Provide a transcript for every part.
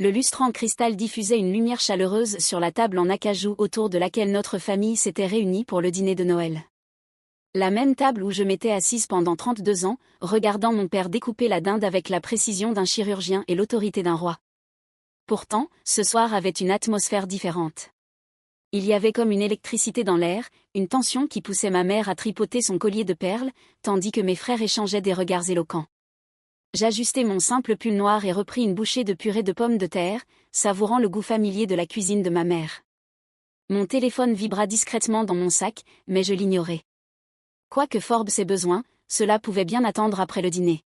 Le lustre en cristal diffusait une lumière chaleureuse sur la table en acajou autour de laquelle notre famille s'était réunie pour le dîner de Noël. La même table où je m'étais assise pendant 32 ans, regardant mon père découper la dinde avec la précision d'un chirurgien et l'autorité d'un roi. Pourtant, ce soir avait une atmosphère différente. Il y avait comme une électricité dans l'air, une tension qui poussait ma mère à tripoter son collier de perles, tandis que mes frères échangeaient des regards éloquents. J'ajustai mon simple pull noir et repris une bouchée de purée de pommes de terre, savourant le goût familier de la cuisine de ma mère. Mon téléphone vibra discrètement dans mon sac, mais je l'ignorais. Quoique Forbes ait besoin, cela pouvait bien attendre après le dîner.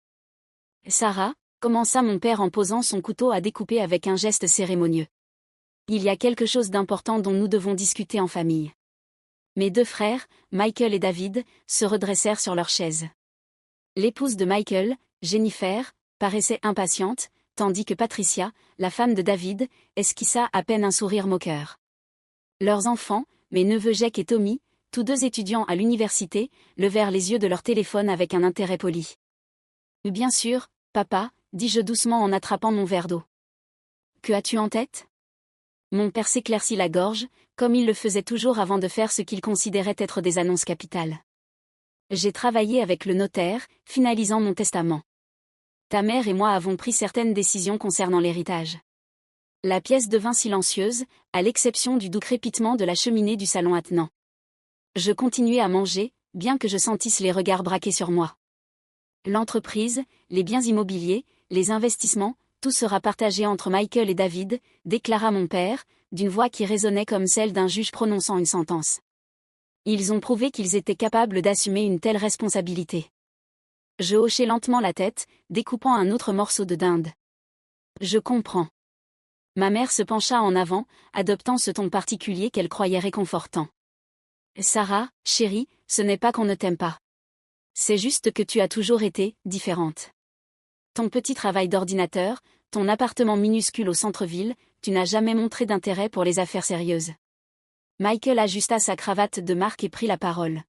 Sarah, commença mon père en posant son couteau à découper avec un geste cérémonieux. Il y a quelque chose d'important dont nous devons discuter en famille. Mes deux frères, Michael et David, se redressèrent sur leurs chaises. L'épouse de Michael, Jennifer, paraissait impatiente, tandis que Patricia, la femme de David, esquissa à peine un sourire moqueur. Leurs enfants, mes neveux Jake et Tommy, tous deux étudiants à l'université, levèrent les yeux de leur téléphone avec un intérêt poli. « Bien sûr, papa » dis-je doucement en attrapant mon verre d'eau. « Que as-tu en tête ?» Mon père s'éclaircit la gorge, comme il le faisait toujours avant de faire ce qu'il considérait être des annonces capitales. « J'ai travaillé avec le notaire, finalisant mon testament. Ta mère et moi avons pris certaines décisions concernant l'héritage. » La pièce devint silencieuse, à l'exception du doux crépitement de la cheminée du salon attenant. Je continuai à manger, bien que je sentisse les regards braqués sur moi. L'entreprise, les biens immobiliers, les investissements, tout sera partagé entre Michael et David, déclara mon père, d'une voix qui résonnait comme celle d'un juge prononçant une sentence. Ils ont prouvé qu'ils étaient capables d'assumer une telle responsabilité. Je hochai lentement la tête, découpant un autre morceau de dinde. Je comprends. Ma mère se pencha en avant, adoptant ce ton particulier qu'elle croyait réconfortant. Sarah, chérie, ce n'est pas qu'on ne t'aime pas. C'est juste que tu as toujours été différente. Ton petit travail d'ordinateur, ton appartement minuscule au centre-ville, tu n'as jamais montré d'intérêt pour les affaires sérieuses. Michael ajusta sa cravate de marque et prit la parole.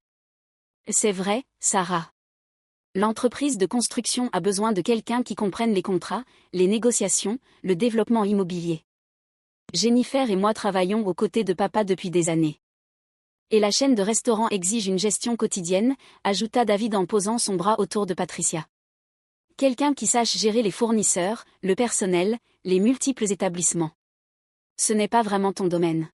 C'est vrai, Sarah. L'entreprise de construction a besoin de quelqu'un qui comprenne les contrats, les négociations, le développement immobilier. Jennifer et moi travaillons aux côtés de papa depuis des années. Et la chaîne de restaurants exige une gestion quotidienne, ajouta David en posant son bras autour de Patricia. Quelqu'un qui sache gérer les fournisseurs, le personnel, les multiples établissements. Ce n'est pas vraiment ton domaine.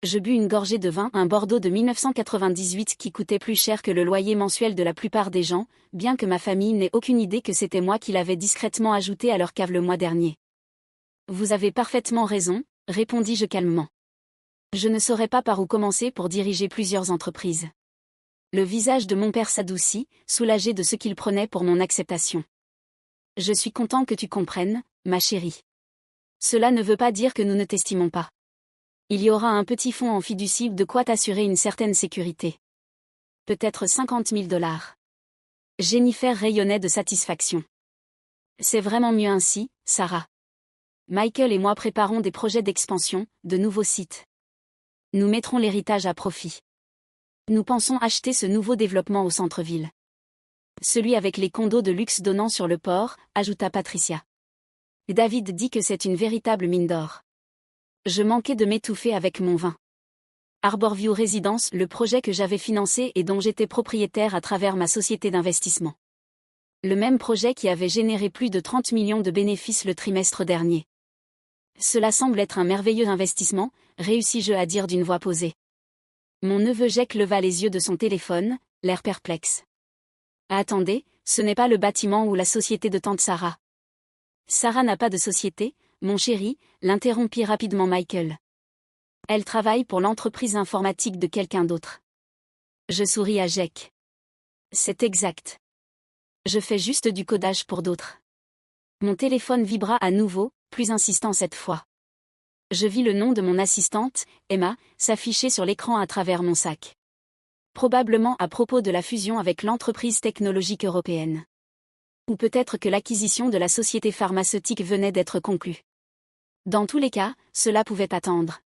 Je bus une gorgée de vin, un Bordeaux de 1998 qui coûtait plus cher que le loyer mensuel de la plupart des gens, bien que ma famille n'ait aucune idée que c'était moi qui l'avais discrètement ajouté à leur cave le mois dernier. Vous avez parfaitement raison, répondis-je calmement. Je ne saurais pas par où commencer pour diriger plusieurs entreprises. Le visage de mon père s'adoucit, soulagé de ce qu'il prenait pour mon acceptation. Je suis content que tu comprennes, ma chérie. Cela ne veut pas dire que nous ne t'estimons pas. Il y aura un petit fonds en fiducie de quoi t'assurer une certaine sécurité. Peut-être 50 000 $. Jennifer rayonnait de satisfaction. C'est vraiment mieux ainsi, Sarah. Michael et moi préparons des projets d'expansion, de nouveaux sites. Nous mettrons l'héritage à profit. Nous pensons acheter ce nouveau développement au centre-ville. Celui avec les condos de luxe donnant sur le port, ajouta Patricia. David dit que c'est une véritable mine d'or. Je manquais de m'étouffer avec mon vin. Arborview Residence, le projet que j'avais financé et dont j'étais propriétaire à travers ma société d'investissement. Le même projet qui avait généré plus de 30 millions de bénéfices le trimestre dernier. Cela semble être un merveilleux investissement, réussis-je à dire d'une voix posée. Mon neveu Jake leva les yeux de son téléphone, l'air perplexe. Attendez, ce n'est pas le bâtiment ou la société de tante Sarah. Sarah n'a pas de société, mon chéri, l'interrompit rapidement Michael. Elle travaille pour l'entreprise informatique de quelqu'un d'autre. Je souris à Jake. C'est exact. Je fais juste du codage pour d'autres. Mon téléphone vibra à nouveau, plus insistant cette fois. Je vis le nom de mon assistante, Emma, s'afficher sur l'écran à travers mon sac. Probablement à propos de la fusion avec l'entreprise technologique européenne. Ou peut-être que l'acquisition de la société pharmaceutique venait d'être conclue. Dans tous les cas, cela pouvait attendre.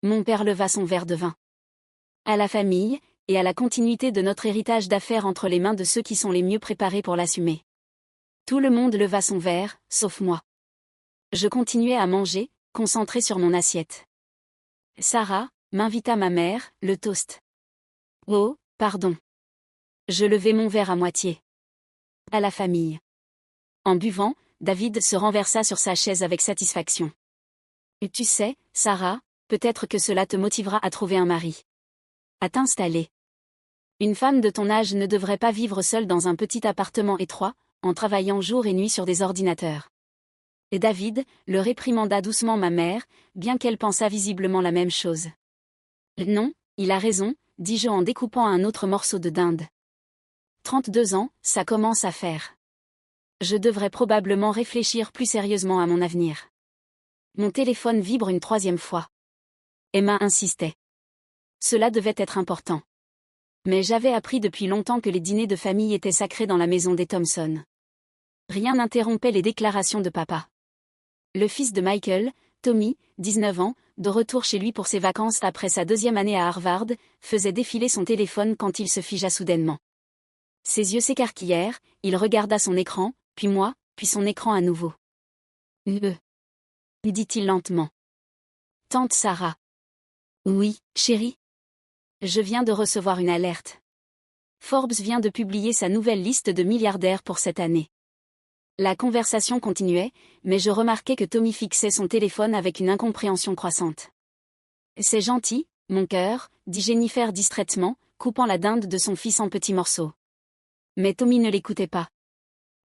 Mon père leva son verre de vin. À la famille, et à la continuité de notre héritage d'affaires entre les mains de ceux qui sont les mieux préparés pour l'assumer. Tout le monde leva son verre, sauf moi. Je continuais à manger, concentrée sur mon assiette. Sarah, m'invita ma mère, le toast. Oh, pardon. Je levai mon verre à moitié. À la famille. En buvant, David se renversa sur sa chaise avec satisfaction. Et tu sais, Sarah, peut-être que cela te motivera à trouver un mari. À t'installer. Une femme de ton âge ne devrait pas vivre seule dans un petit appartement étroit, en travaillant jour et nuit sur des ordinateurs. Et David le réprimanda doucement ma mère, bien qu'elle pensât visiblement la même chose. Non, il a raison, dis-je en découpant un autre morceau de dinde. 32 ans, ça commence à faire. Je devrais probablement réfléchir plus sérieusement à mon avenir. Mon téléphone vibre une 3e fois. Emma insistait. Cela devait être important. Mais j'avais appris depuis longtemps que les dîners de famille étaient sacrés dans la maison des Thompson. Rien n'interrompait les déclarations de papa. Le fils de Michael, Tommy, 19 ans, de retour chez lui pour ses vacances après sa 2e année à Harvard, faisait défiler son téléphone quand il se figea soudainement. Ses yeux s'écarquillèrent, il regarda son écran, puis moi, puis son écran à nouveau. Dit-il lentement. Tante Sarah. Oui, chérie. Je viens de recevoir une alerte. Forbes vient de publier sa nouvelle liste de milliardaires pour cette année. La conversation continuait, mais je remarquai que Tommy fixait son téléphone avec une incompréhension croissante. C'est gentil, mon cœur, dit Jennifer distraitement, coupant la dinde de son fils en petits morceaux. Mais Tommy ne l'écoutait pas.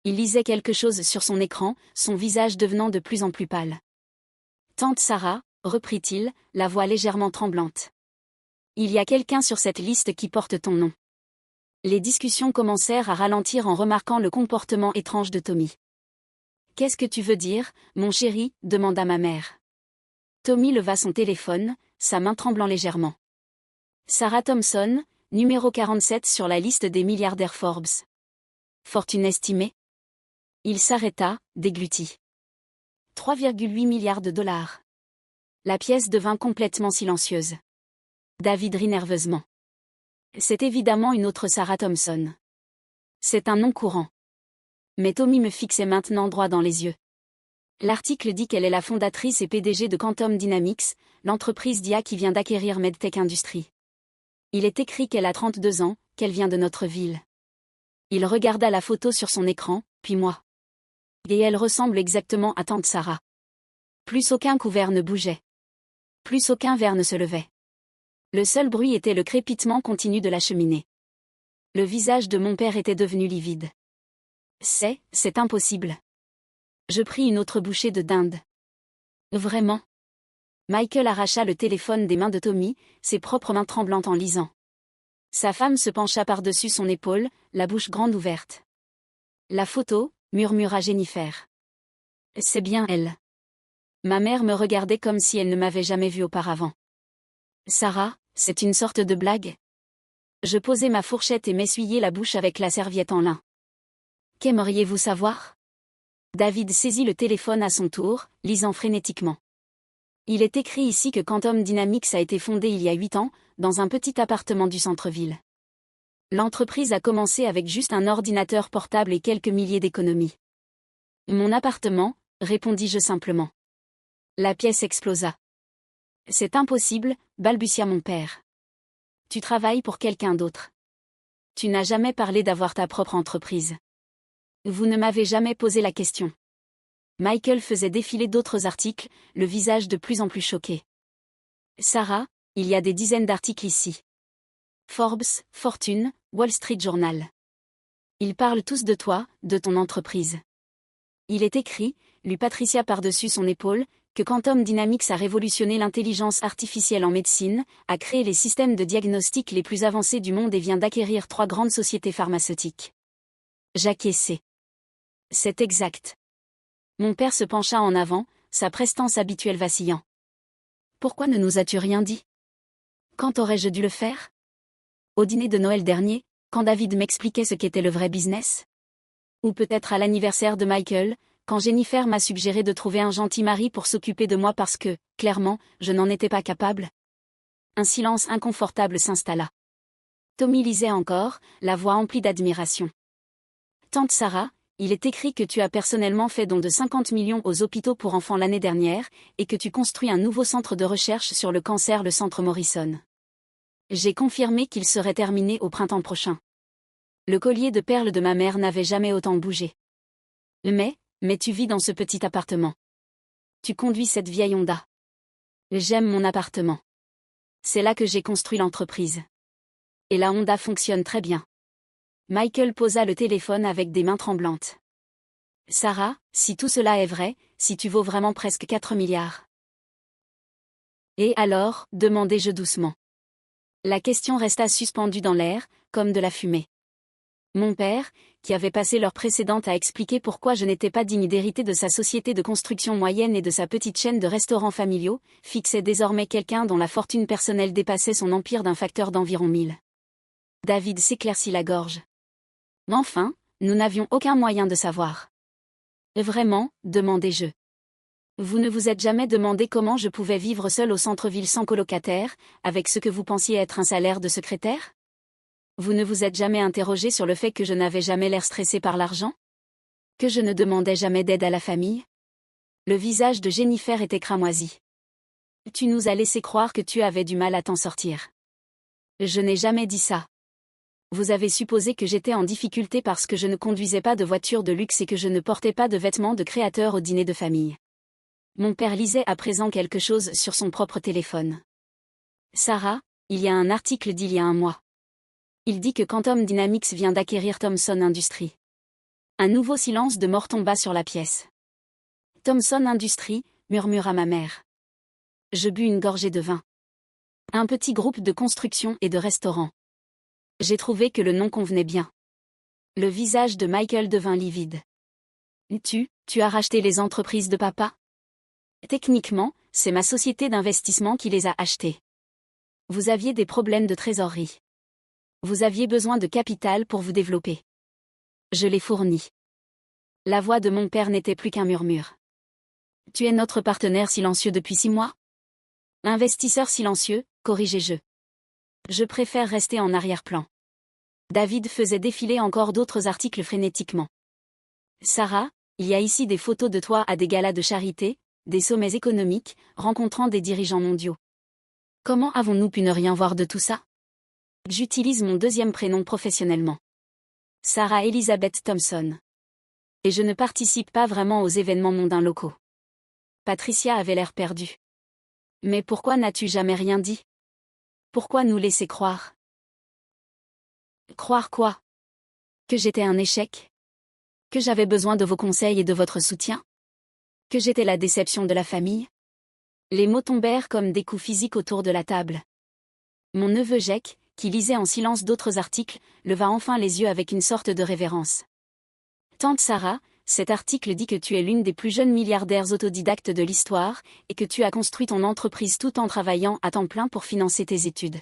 Il lisait quelque chose sur son écran, son visage devenant de plus en plus pâle. Tante Sarah, reprit-il, la voix légèrement tremblante. Il y a quelqu'un sur cette liste qui porte ton nom. Les discussions commencèrent à ralentir en remarquant le comportement étrange de Tommy. Qu'est-ce que tu veux dire, mon chéri, demanda ma mère. Tommy leva son téléphone, sa main tremblant légèrement. Sarah Thompson, numéro 47 sur la liste des milliardaires Forbes. Fortune estimée. Il s'arrêta, dégluti. 3,8 milliards de dollars. La pièce devint complètement silencieuse. David rit nerveusement. C'est évidemment une autre Sarah Thompson. C'est un nom courant. Mais Tommy me fixait maintenant droit dans les yeux. L'article dit qu'elle est la fondatrice et PDG de Quantum Dynamics, l'entreprise d'IA qui vient d'acquérir MedTech Industries. Il est écrit qu'elle a 32 ans, qu'elle vient de notre ville. Il regarda la photo sur son écran, puis moi. Et elle ressemble exactement à tante Sarah. Plus aucun couvert ne bougeait. Plus aucun verre ne se levait. Le seul bruit était le crépitement continu de la cheminée. Le visage de mon père était devenu livide. C'est impossible. Je pris une autre bouchée de dinde. Vraiment? Michael arracha le téléphone des mains de Tommy, ses propres mains tremblantes en lisant. Sa femme se pencha par-dessus son épaule, la bouche grande ouverte. La photo, murmura Jennifer. C'est bien elle. Ma mère me regardait comme si elle ne m'avait jamais vue auparavant. Sarah, c'est une sorte de blague? Je posai ma fourchette et m'essuyai la bouche avec la serviette en lin. Qu'aimeriez-vous savoir? David saisit le téléphone à son tour, lisant frénétiquement. Il est écrit ici que Quantum Dynamics a été fondé il y a 8 ans, dans un petit appartement du centre-ville. L'entreprise a commencé avec juste un ordinateur portable et quelques milliers d'économies. Mon appartement, répondis-je simplement. La pièce explosa. C'est impossible, balbutia mon père. Tu travailles pour quelqu'un d'autre. Tu n'as jamais parlé d'avoir ta propre entreprise. Vous ne m'avez jamais posé la question. Michael faisait défiler d'autres articles, le visage de plus en plus choqué. Sarah, il y a des dizaines d'articles ici. Forbes, Fortune, Wall Street Journal. Ils parlent tous de toi, de ton entreprise. Il est écrit, lut Patricia par-dessus son épaule, que Quantum Dynamics a révolutionné l'intelligence artificielle en médecine, a créé les systèmes de diagnostic les plus avancés du monde et vient d'acquérir 3 grandes sociétés pharmaceutiques. J'acquiesçai. C'est exact. Mon père se pencha en avant, sa prestance habituelle vacillant. Pourquoi ne nous as-tu rien dit? Quand aurais-je dû le faire? Au dîner de Noël dernier, quand David m'expliquait ce qu'était le vrai business? Ou peut-être à l'anniversaire de Michael, quand Jennifer m'a suggéré de trouver un gentil mari pour s'occuper de moi parce que, clairement, je n'en étais pas capable? Un silence inconfortable s'installa. Tommy lisait encore, la voix emplie d'admiration. Tante Sarah, il est écrit que tu as personnellement fait don de 50 millions aux hôpitaux pour enfants l'année dernière, et que tu construis un nouveau centre de recherche sur le cancer, le centre Morrison. J'ai confirmé qu'il serait terminé au printemps prochain. Le collier de perles de ma mère n'avait jamais autant bougé. Mais tu vis dans ce petit appartement. Tu conduis cette vieille Honda. J'aime mon appartement. C'est là que j'ai construit l'entreprise. Et la Honda fonctionne très bien. Michael posa le téléphone avec des mains tremblantes. Sarah, si tout cela est vrai, si tu vaux vraiment presque 4 milliards. Et alors, demandai-je doucement. La question resta suspendue dans l'air, comme de la fumée. Mon père, qui avait passé l'heure précédente à expliquer pourquoi je n'étais pas digne d'hériter de sa société de construction moyenne et de sa petite chaîne de restaurants familiaux, fixait désormais quelqu'un dont la fortune personnelle dépassait son empire d'un facteur d'environ 1000. David s'éclaircit la gorge. Enfin, nous n'avions aucun moyen de savoir. Vraiment, demandai-je. Vous ne vous êtes jamais demandé comment je pouvais vivre seul au centre-ville sans colocataire, avec ce que vous pensiez être un salaire de secrétaire? Vous ne vous êtes jamais interrogé sur le fait que je n'avais jamais l'air stressé par l'argent? Que je ne demandais jamais d'aide à la famille? Le visage de Jennifer était cramoisi. Tu nous as laissé croire que tu avais du mal à t'en sortir. Je n'ai jamais dit ça. Vous avez supposé que j'étais en difficulté parce que je ne conduisais pas de voiture de luxe et que je ne portais pas de vêtements de créateur au dîner de famille. Mon père lisait à présent quelque chose sur son propre téléphone. Sarah, il y a un article d'il y a un mois. Il dit que Quantum Dynamics vient d'acquérir Thomson Industries. Un nouveau silence de mort tomba sur la pièce. Thomson Industries, murmura ma mère. Je bus une gorgée de vin. Un petit groupe de construction et de restaurants. J'ai trouvé que le nom convenait bien. Le visage de Michael devint livide. Tu as racheté les entreprises de papa? Techniquement, c'est ma société d'investissement qui les a achetées. Vous aviez des problèmes de trésorerie. Vous aviez besoin de capital pour vous développer. Je l'ai fourni. La voix de mon père n'était plus qu'un murmure. Tu es notre partenaire silencieux depuis 6 mois? Investisseur silencieux, corrigeai-je. Je préfère rester en arrière-plan. David faisait défiler encore d'autres articles frénétiquement. Sarah, il y a ici des photos de toi à des galas de charité, des sommets économiques, rencontrant des dirigeants mondiaux. Comment avons-nous pu ne rien voir de tout ça? J'utilise mon deuxième prénom professionnellement. Sarah Elizabeth Thomson. Et je ne participe pas vraiment aux événements mondains locaux. Patricia avait l'air perdue. Mais pourquoi n'as-tu jamais rien dit? Pourquoi nous laisser croire? Croire quoi? Que j'étais un échec? Que j'avais besoin de vos conseils et de votre soutien? Que j'étais la déception de la famille? Les mots tombèrent comme des coups physiques autour de la table. Mon neveu Jake, qui lisait en silence d'autres articles, leva enfin les yeux avec une sorte de révérence. Tante Sarah, cet article dit que tu es l'une des plus jeunes milliardaires autodidactes de l'histoire, et que tu as construit ton entreprise tout en travaillant à temps plein pour financer tes études.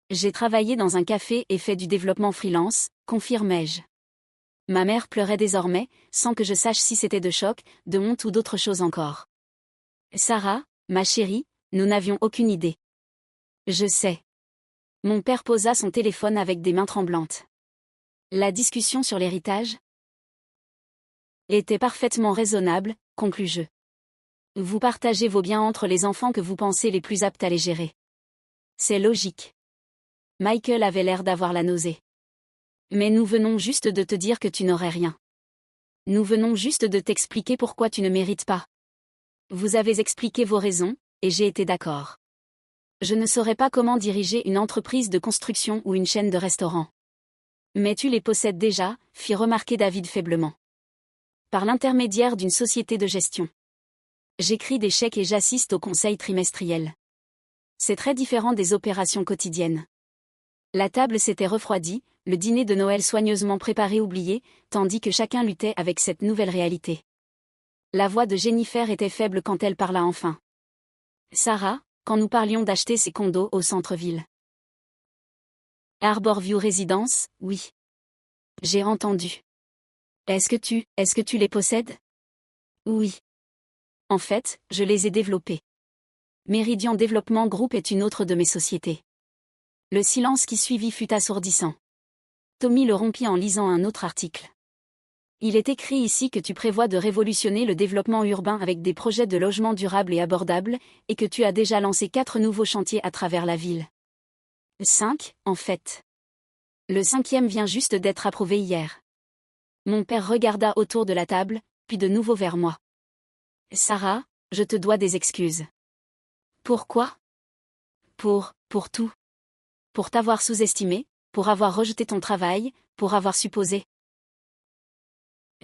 J'ai travaillé dans un café et fait du développement freelance, confirmai-je. Ma mère pleurait désormais, sans que je sache si c'était de choc, de honte ou d'autre chose encore. Sarah, ma chérie, nous n'avions aucune idée. Je sais. Mon père posa son téléphone avec des mains tremblantes. La discussion sur l'héritage était parfaitement raisonnable, conclus-je. Vous partagez vos biens entre les enfants que vous pensez les plus aptes à les gérer. C'est logique. Michael avait l'air d'avoir la nausée. Mais nous venons juste de te dire que tu n'aurais rien. Nous venons juste de t'expliquer pourquoi tu ne mérites pas. Vous avez expliqué vos raisons, et j'ai été d'accord. Je ne saurais pas comment diriger une entreprise de construction ou une chaîne de restaurants. Mais tu les possèdes déjà, fit remarquer David faiblement. Par l'intermédiaire d'une société de gestion. J'écris des chèques et j'assiste au conseil trimestriel. C'est très différent des opérations quotidiennes. La table s'était refroidie, le dîner de Noël soigneusement préparé oublié, tandis que chacun luttait avec cette nouvelle réalité. La voix de Jennifer était faible quand elle parla enfin. Sarah, quand nous parlions d'acheter ces condos au centre-ville. Harborview Residence, oui. J'ai entendu. Est-ce que tu les possèdes? Oui. En fait, je les ai développés. Meridian Development Group est une autre de mes sociétés. Le silence qui suivit fut assourdissant. Tommy le rompit en lisant un autre article. Il est écrit ici que tu prévois de révolutionner le développement urbain avec des projets de logement durables et abordables, et que tu as déjà lancé 4 nouveaux chantiers à travers la ville. 5, en fait. Le 5e vient juste d'être approuvé hier. Mon père regarda autour de la table, puis de nouveau vers moi. Sarah, je te dois des excuses. Pourquoi? Pour tout. Pour t'avoir sous-estimé, pour avoir rejeté ton travail, pour avoir supposé.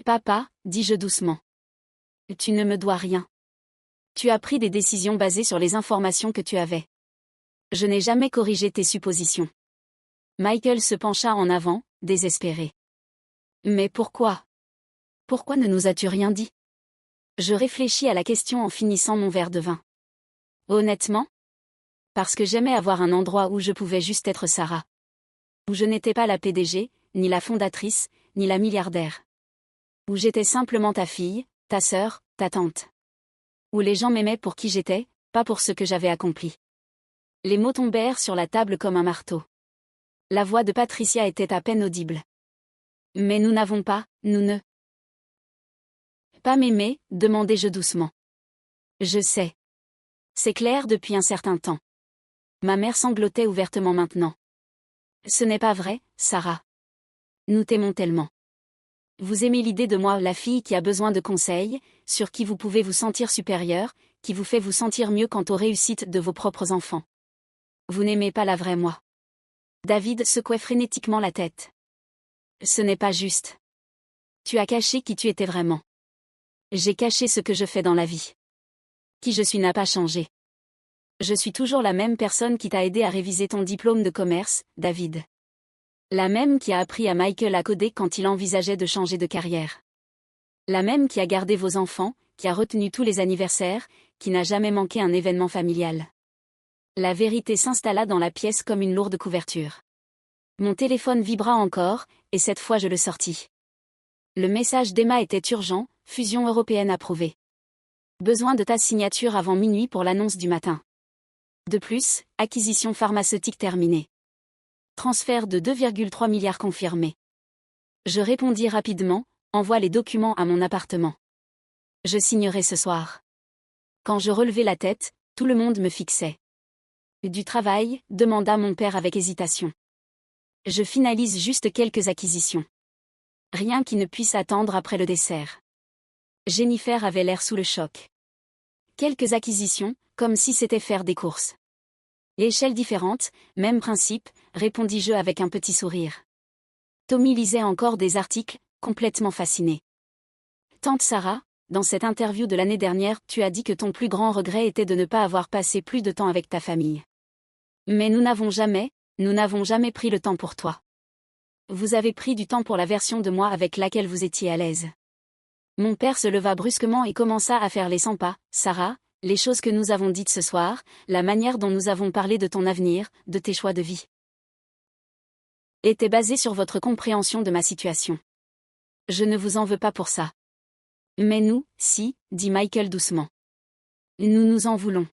Papa, dis-je doucement. Tu ne me dois rien. Tu as pris des décisions basées sur les informations que tu avais. Je n'ai jamais corrigé tes suppositions. Michael se pencha en avant, désespéré. Mais pourquoi? Pourquoi ne nous as-tu rien dit? Je réfléchis à la question en finissant mon verre de vin. Honnêtement? Parce que j'aimais avoir un endroit où je pouvais juste être Sarah. Où je n'étais pas la PDG, ni la fondatrice, ni la milliardaire. Où j'étais simplement ta fille, ta sœur, ta tante. Où les gens m'aimaient pour qui j'étais, pas pour ce que j'avais accompli. Les mots tombèrent sur la table comme un marteau. La voix de Patricia était à peine audible. Mais nous n'avons pas, nous ne. Pas m'aimer, demandai-je doucement. Je sais. C'est clair depuis un certain temps. Ma mère sanglotait ouvertement maintenant. Ce n'est pas vrai, Sarah. Nous t'aimons tellement. Vous aimez l'idée de moi, la fille qui a besoin de conseils, sur qui vous pouvez vous sentir supérieure, qui vous fait vous sentir mieux quant aux réussites de vos propres enfants. Vous n'aimez pas la vraie moi. David secouait frénétiquement la tête. Ce n'est pas juste. Tu as caché qui tu étais vraiment. J'ai caché ce que je fais dans la vie. Qui je suis n'a pas changé. Je suis toujours la même personne qui t'a aidé à réviser ton diplôme de commerce, David. La même qui a appris à Michael à coder quand il envisageait de changer de carrière. La même qui a gardé vos enfants, qui a retenu tous les anniversaires, qui n'a jamais manqué un événement familial. La vérité s'installa dans la pièce comme une lourde couverture. Mon téléphone vibra encore, et cette fois je le sortis. Le message d'Emma était urgent, fusion européenne approuvée. Besoin de ta signature avant minuit pour l'annonce du matin. De plus, acquisition pharmaceutique terminée. Transfert de 2,3 milliards confirmé. Je répondis rapidement, envoie les documents à mon appartement. Je signerai ce soir. Quand je relevai la tête, tout le monde me fixait. Du travail, demanda mon père avec hésitation. Je finalise juste quelques acquisitions. Rien qui ne puisse attendre après le dessert. Jennifer avait l'air sous le choc. Quelques acquisitions, comme si c'était faire des courses. Échelles différentes, même principe, répondis-je avec un petit sourire. Tommy lisait encore des articles, complètement fasciné. Tante Sarah, dans cette interview de l'année dernière, tu as dit que ton plus grand regret était de ne pas avoir passé plus de temps avec ta famille. Mais nous n'avons jamais pris le temps pour toi. Vous avez pris du temps pour la version de moi avec laquelle vous étiez à l'aise. Mon père se leva brusquement et commença à faire les 100 pas. Sarah, les choses que nous avons dites ce soir, la manière dont nous avons parlé de ton avenir, de tes choix de vie, était basée sur votre compréhension de ma situation. Je ne vous en veux pas pour ça. Mais nous, si, dit Michael doucement. Nous nous en voulons.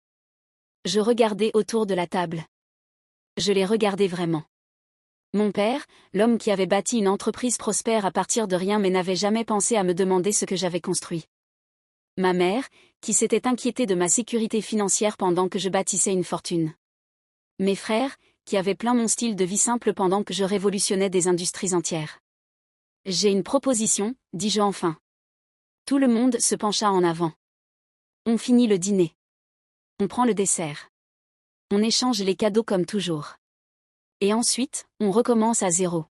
Je regardai autour de la table. Je les regardais vraiment. Mon père, l'homme qui avait bâti une entreprise prospère à partir de rien mais n'avait jamais pensé à me demander ce que j'avais construit. Ma mère, qui s'était inquiétée de ma sécurité financière pendant que je bâtissais une fortune. Mes frères, qui avaient plein mon style de vie simple pendant que je révolutionnais des industries entières. J'ai une proposition, dis-je enfin. Tout le monde se pencha en avant. On finit le dîner. On prend le dessert. On échange les cadeaux comme toujours. Et ensuite, on recommence à zéro.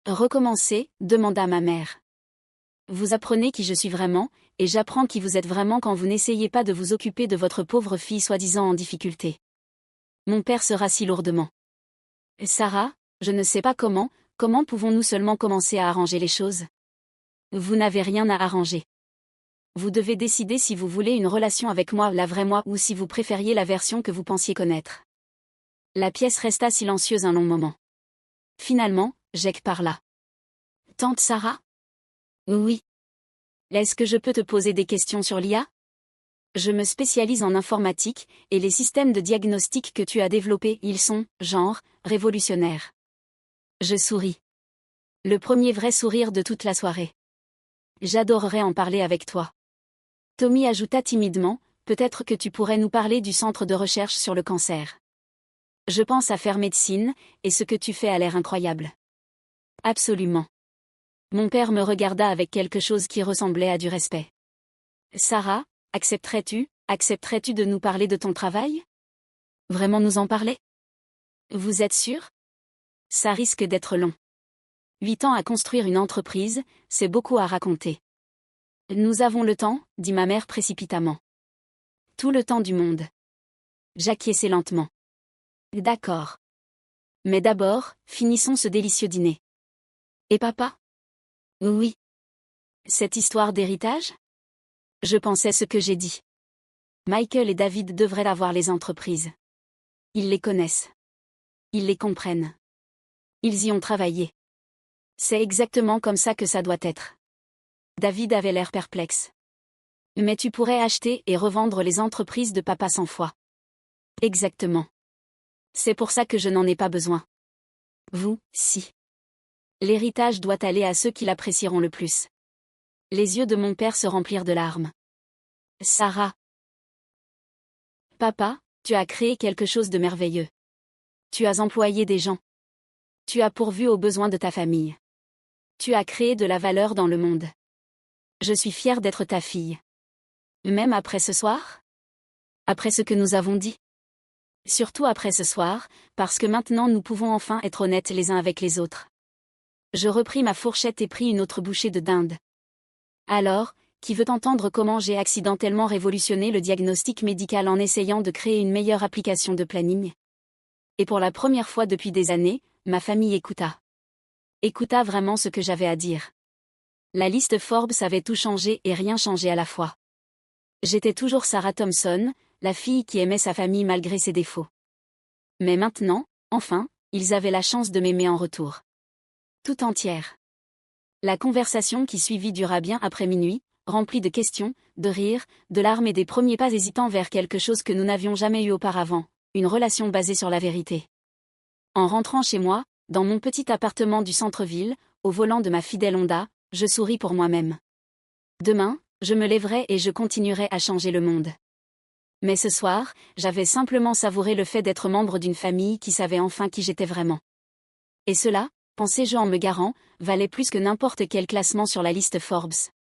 Recommencer, demanda ma mère. Vous apprenez qui je suis vraiment, et j'apprends qui vous êtes vraiment quand vous n'essayez pas de vous occuper de votre pauvre fille soi-disant en difficulté. Mon père se rassit lourdement. Sarah, je ne sais pas comment pouvons-nous seulement commencer à arranger les choses? Vous n'avez rien à arranger. Vous devez décider si vous voulez une relation avec moi, la vraie moi, ou si vous préfériez la version que vous pensiez connaître. La pièce resta silencieuse un long moment. Finalement, Jake parla. Tante Sarah? Oui. Est-ce que je peux te poser des questions sur l'IA? Je me spécialise en informatique, et les systèmes de diagnostic que tu as développés, ils sont, genre, révolutionnaires. Je souris. Le premier vrai sourire de toute la soirée. J'adorerais en parler avec toi. Tommy ajouta timidement, peut-être que tu pourrais nous parler du centre de recherche sur le cancer. Je pense à faire médecine, et ce que tu fais a l'air incroyable. Absolument. Mon père me regarda avec quelque chose qui ressemblait à du respect. Sarah, accepterais-tu de nous parler de ton travail? Vraiment nous en parler? Vous êtes sûre? Ça risque d'être long. 8 ans à construire une entreprise, c'est beaucoup à raconter. Nous avons le temps, dit ma mère précipitamment. Tout le temps du monde. J'acquiesçai lentement. D'accord. Mais d'abord, finissons ce délicieux dîner. Et papa? Oui. Cette histoire d'héritage? Je pensais ce que j'ai dit. Michael et David devraient avoir les entreprises. Ils les connaissent. Ils les comprennent. Ils y ont travaillé. C'est exactement comme ça que ça doit être. David avait l'air perplexe. Mais tu pourrais acheter et revendre les entreprises de papa 100 fois. Exactement. C'est pour ça que je n'en ai pas besoin. Vous, si. L'héritage doit aller à ceux qui l'apprécieront le plus. Les yeux de mon père se remplirent de larmes. Sarah. Papa, tu as créé quelque chose de merveilleux. Tu as employé des gens. Tu as pourvu aux besoins de ta famille. Tu as créé de la valeur dans le monde. Je suis fière d'être ta fille. Même après ce soir? Après ce que nous avons dit? Surtout après ce soir, parce que maintenant nous pouvons enfin être honnêtes les uns avec les autres. Je repris ma fourchette et pris une autre bouchée de dinde. Alors, qui veut entendre comment j'ai accidentellement révolutionné le diagnostic médical en essayant de créer une meilleure application de planning? Et pour la première fois depuis des années, ma famille écouta. Écouta vraiment ce que j'avais à dire. La liste Forbes avait tout changé et rien changé à la fois. J'étais toujours Sarah Thompson, la fille qui aimait sa famille malgré ses défauts. Mais maintenant, enfin, ils avaient la chance de m'aimer en retour. Tout entière. La conversation qui suivit dura bien après minuit, remplie de questions, de rires, de larmes et des premiers pas hésitants vers quelque chose que nous n'avions jamais eu auparavant, une relation basée sur la vérité. En rentrant chez moi, dans mon petit appartement du centre-ville, au volant de ma fidèle Honda, je souris pour moi-même. Demain, je me lèverai et je continuerai à changer le monde. Mais ce soir, j'avais simplement savouré le fait d'être membre d'une famille qui savait enfin qui j'étais vraiment. Et cela, pensais-je en me garant, valait plus que n'importe quel classement sur la liste Forbes.